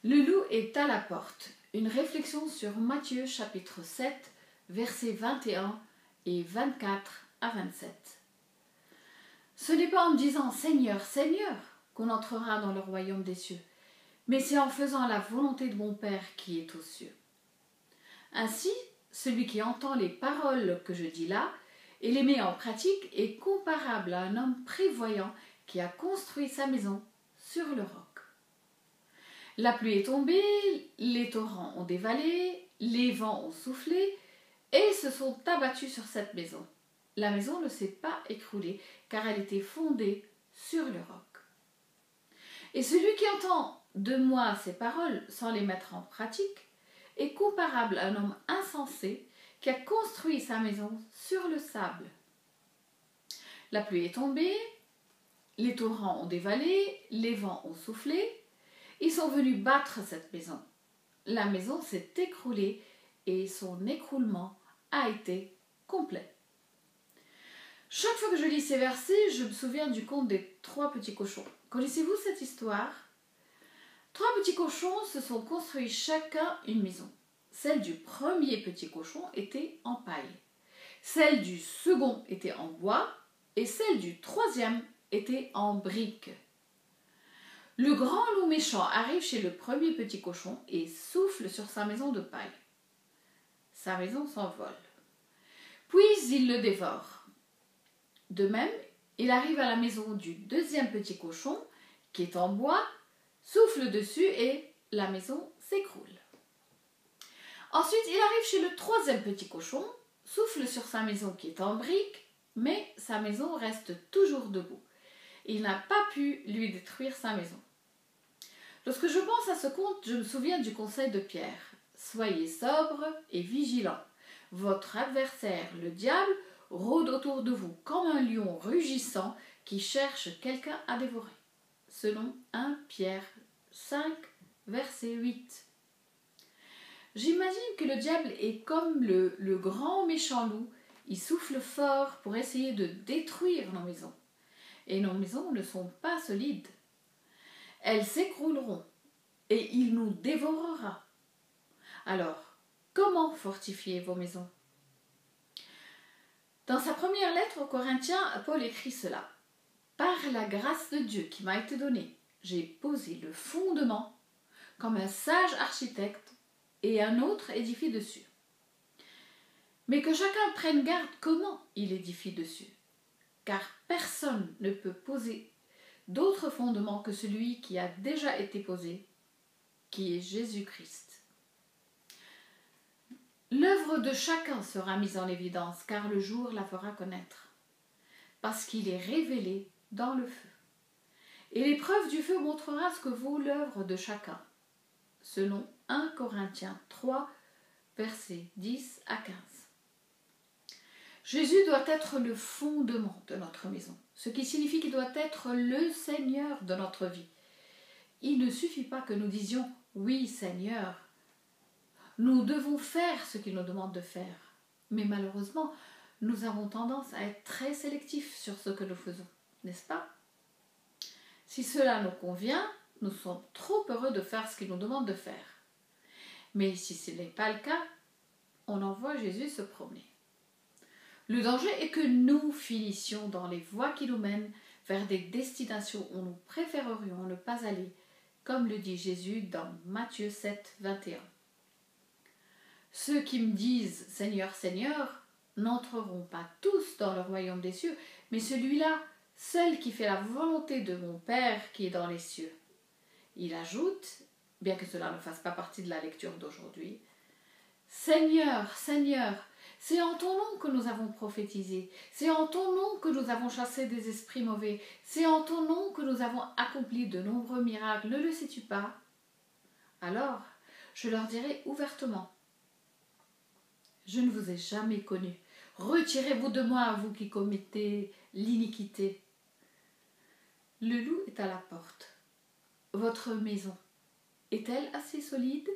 Le loup est à la porte. Une réflexion sur Matthieu chapitre 7, versets 21 et 24 à 27. Ce n'est pas en me disant « Seigneur, Seigneur » qu'on entrera dans le royaume des cieux, mais c'est en faisant la volonté de mon Père qui est aux cieux. Ainsi, celui qui entend les paroles que je dis là et les met en pratique est comparable à un homme prévoyant qui a construit sa maison sur le roc. La pluie est tombée, les torrents ont dévalé, les vents ont soufflé et se sont abattus sur cette maison. La maison ne s'est pas écroulée car elle était fondée sur le roc. Et celui qui entend de moi ces paroles sans les mettre en pratique est comparable à un homme insensé qui a construit sa maison sur le sable. La pluie est tombée, les torrents ont dévalé, les vents ont soufflé. Ils sont venus battre cette maison. La maison s'est écroulée et son écroulement a été complet. Chaque fois que je lis ces versets, je me souviens du conte des 3 petits cochons. Connaissez-vous cette histoire? 3 petits cochons se sont construits chacun une maison. Celle du premier petit cochon était en paille. Celle du second était en bois et celle du troisième était en briques. Le grand loup méchant arrive chez le premier petit cochon et souffle sur sa maison de paille. Sa maison s'envole. Puis il le dévore. De même, il arrive à la maison du deuxième petit cochon, qui est en bois, souffle dessus et la maison s'écroule. Ensuite, il arrive chez le troisième petit cochon, souffle sur sa maison qui est en briques, mais sa maison reste toujours debout. Il n'a pas pu lui détruire sa maison. Lorsque je pense à ce conte, je me souviens du conseil de Pierre. Soyez sobre et vigilants. Votre adversaire, le diable, rôde autour de vous comme un lion rugissant qui cherche quelqu'un à dévorer. Selon 1 Pierre 5, verset 8. J'imagine que le diable est comme le grand méchant loup. Il souffle fort pour essayer de détruire nos maisons. Et nos maisons ne sont pas solides. Elles s'écrouleront et il nous dévorera. Alors, comment fortifier vos maisons? Dans sa première lettre aux Corinthiens, Paul écrit cela. « Par la grâce de Dieu qui m'a été donnée, j'ai posé le fondement comme un sage architecte et un autre édifie dessus. Mais que chacun prenne garde comment il édifie dessus, car personne ne peut poser d'autre fondement que celui qui a déjà été posé, qui est Jésus-Christ. L'œuvre de chacun sera mise en évidence, car le jour la fera connaître, parce qu'il est révélé dans le feu. Et l'épreuve du feu montrera ce que vaut l'œuvre de chacun, selon 1 Corinthiens 3, versets 10 à 15. Jésus doit être le fondement de notre maison, ce qui signifie qu'il doit être le Seigneur de notre vie. Il ne suffit pas que nous disions « Oui, Seigneur ». Nous devons faire ce qu'il nous demande de faire. Mais malheureusement, nous avons tendance à être très sélectifs sur ce que nous faisons, n'est-ce pas? Si cela nous convient, nous sommes trop heureux de faire ce qu'il nous demande de faire. Mais si ce n'est pas le cas, on envoie Jésus se promener. Le danger est que nous finissions dans les voies qui nous mènent vers des destinations où nous préférerions ne pas aller, comme le dit Jésus dans Matthieu 7, 21. Ceux qui me disent « Seigneur, Seigneur » n'entreront pas tous dans le royaume des cieux, mais celui-là, seul qui fait la volonté de mon Père qui est dans les cieux. Il ajoute, bien que cela ne fasse pas partie de la lecture d'aujourd'hui, « Seigneur, Seigneur » c'est en ton nom que nous avons prophétisé, c'est en ton nom que nous avons chassé des esprits mauvais, c'est en ton nom que nous avons accompli de nombreux miracles, ne le sais-tu pas? Alors, je leur dirai ouvertement, je ne vous ai jamais connu, retirez-vous de moi, vous qui commettez l'iniquité. Le loup est à la porte. Votre maison est-elle assez solide ?